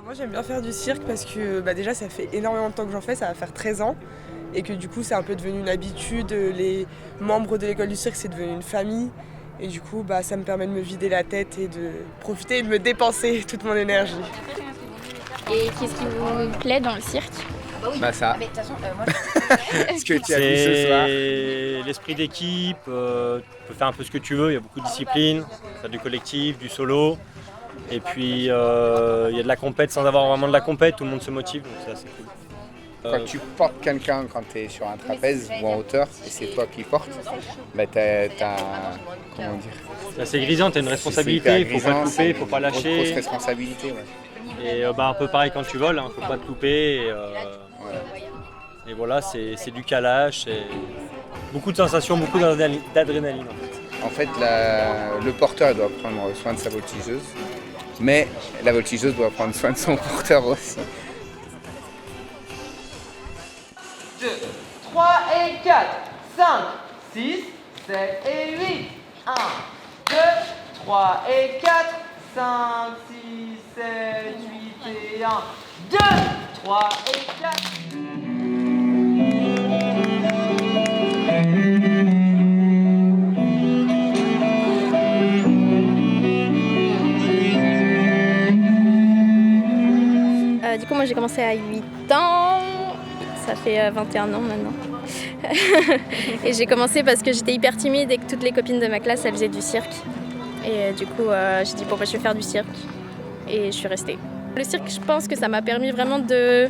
Moi j'aime bien faire du cirque parce que déjà ça fait énormément de temps que j'en fais, ça va faire 13 ans et que du coup c'est un peu devenu une habitude, les membres de l'école du cirque c'est devenu une famille et du coup ça me permet de me vider la tête et de profiter et de me dépenser toute mon énergie. Et qu'est-ce qui vous plaît dans le cirque ? Ça. Mais de toute façon, moi Ce que tu as vu ce soir. C'est l'esprit d'équipe, tu peux faire un peu ce que tu veux, il y a beaucoup de disciplines, faire du collectif, du solo. Et puis il y a de la compète sans avoir vraiment de la compète, tout le monde se motive, donc c'est assez cool. Quand tu portes quelqu'un quand tu es sur un trapèze ou en hauteur et c'est toi qui portes, t'as comment dire, C'est assez grisant, tu as une responsabilité, il ne faut pas te louper, il ne faut pas Grosse lâcher. responsabilité, ouais. Et un peu pareil quand tu voles, il ne faut pas te louper. Et voilà, c'est du calage, c'est beaucoup de sensations, beaucoup d'adrénaline. En fait, le porteur doit prendre soin de sa voltigeuse, mais la voltigeuse doit prendre soin de son porteur aussi. 2, 3 et 4, 5, 6, 7 et 8. 1, 2, 3 et 4, 5, 6, 7, 8 et 1. 2, 3 et 4. Du coup, moi j'ai commencé à 8 ans, ça fait 21 ans maintenant. Et j'ai commencé parce que j'étais hyper timide et que toutes les copines de ma classe elles faisaient du cirque. Et du coup, j'ai dit je vais faire du cirque. Et je suis restée. Le cirque, je pense que ça m'a permis vraiment de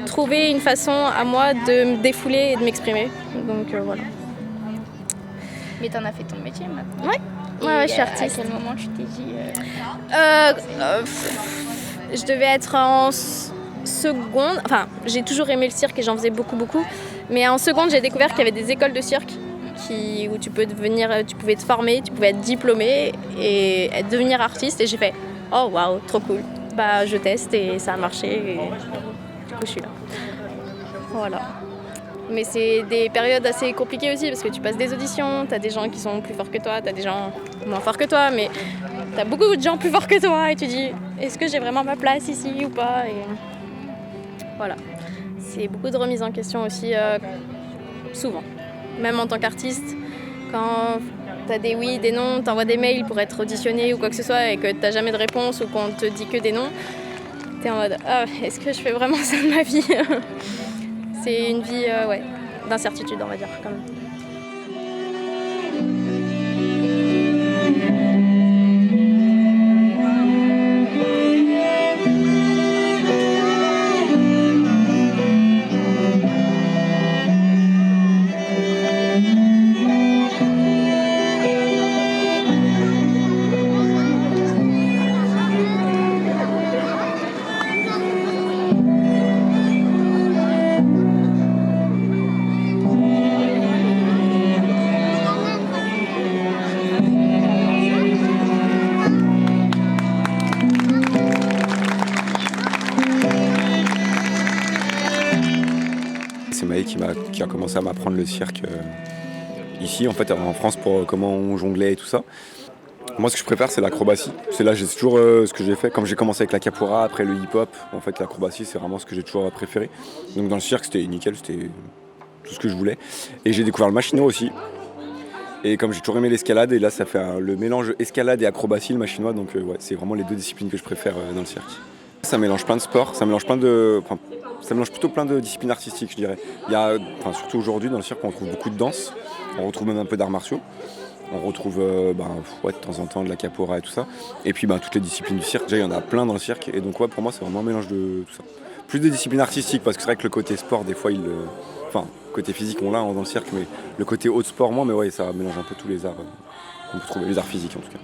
trouver une façon à moi de me défouler et de m'exprimer. Donc voilà. Mais t'en as fait ton métier maintenant. Ouais, je suis artiste. À quel moment tu t'es dit Je devais être en seconde. Enfin, j'ai toujours aimé le cirque et j'en faisais beaucoup. Mais en seconde, j'ai découvert qu'il y avait des écoles de cirque où tu pouvais te former, tu pouvais être diplômé et devenir artiste. Et j'ai fait oh waouh, trop cool. Je teste et ça a marché. Et du coup, je suis là. Voilà. Mais c'est des périodes assez compliquées aussi parce que tu passes des auditions, t'as des gens qui sont plus forts que toi, t'as des gens moins forts que toi, mais t'as beaucoup de gens plus forts que toi et tu dis est-ce que j'ai vraiment ma place ici ou pas, et voilà. C'est beaucoup de remise en question aussi, souvent. Même en tant qu'artiste, quand t'as des oui, des non, t'envoies des mails pour être auditionné ou quoi que ce soit et que t'as jamais de réponse ou qu'on te dit que des non, t'es en mode est-ce que je fais vraiment ça de ma vie? C'est une vie d'incertitude, on va dire, quand même. C'est Maë qui a commencé à m'apprendre le cirque ici, en fait, en France, pour comment on jonglait et tout ça. Moi, ce que je préfère, c'est l'acrobatie. C'est là, c'est toujours ce que j'ai fait. Comme j'ai commencé avec la capoeira, après le hip-hop, en fait, l'acrobatie, c'est vraiment ce que j'ai toujours préféré. Donc dans le cirque, c'était nickel, c'était tout ce que je voulais. Et j'ai découvert le machino aussi. Et comme j'ai toujours aimé l'escalade, et là, ça fait le mélange escalade et acrobatie, le machinois. Donc c'est vraiment les deux disciplines que je préfère dans le cirque. Ça mélange plein de sports, ça mélange plutôt plein de disciplines artistiques, je dirais. Il y a, surtout aujourd'hui, dans le cirque, on retrouve beaucoup de danse, on retrouve même un peu d'arts martiaux, on retrouve de temps en temps de la capoeira et tout ça. Et puis toutes les disciplines du cirque, déjà il y en a plein dans le cirque, et donc pour moi c'est vraiment un mélange de tout ça. Plus de disciplines artistiques, parce que c'est vrai que le côté sport, des fois, côté physique on l'a dans le cirque, mais le côté haut de sport, moi, mais ouais, ça mélange un peu tous les arts qu'on peut trouver, les arts physiques en tout cas.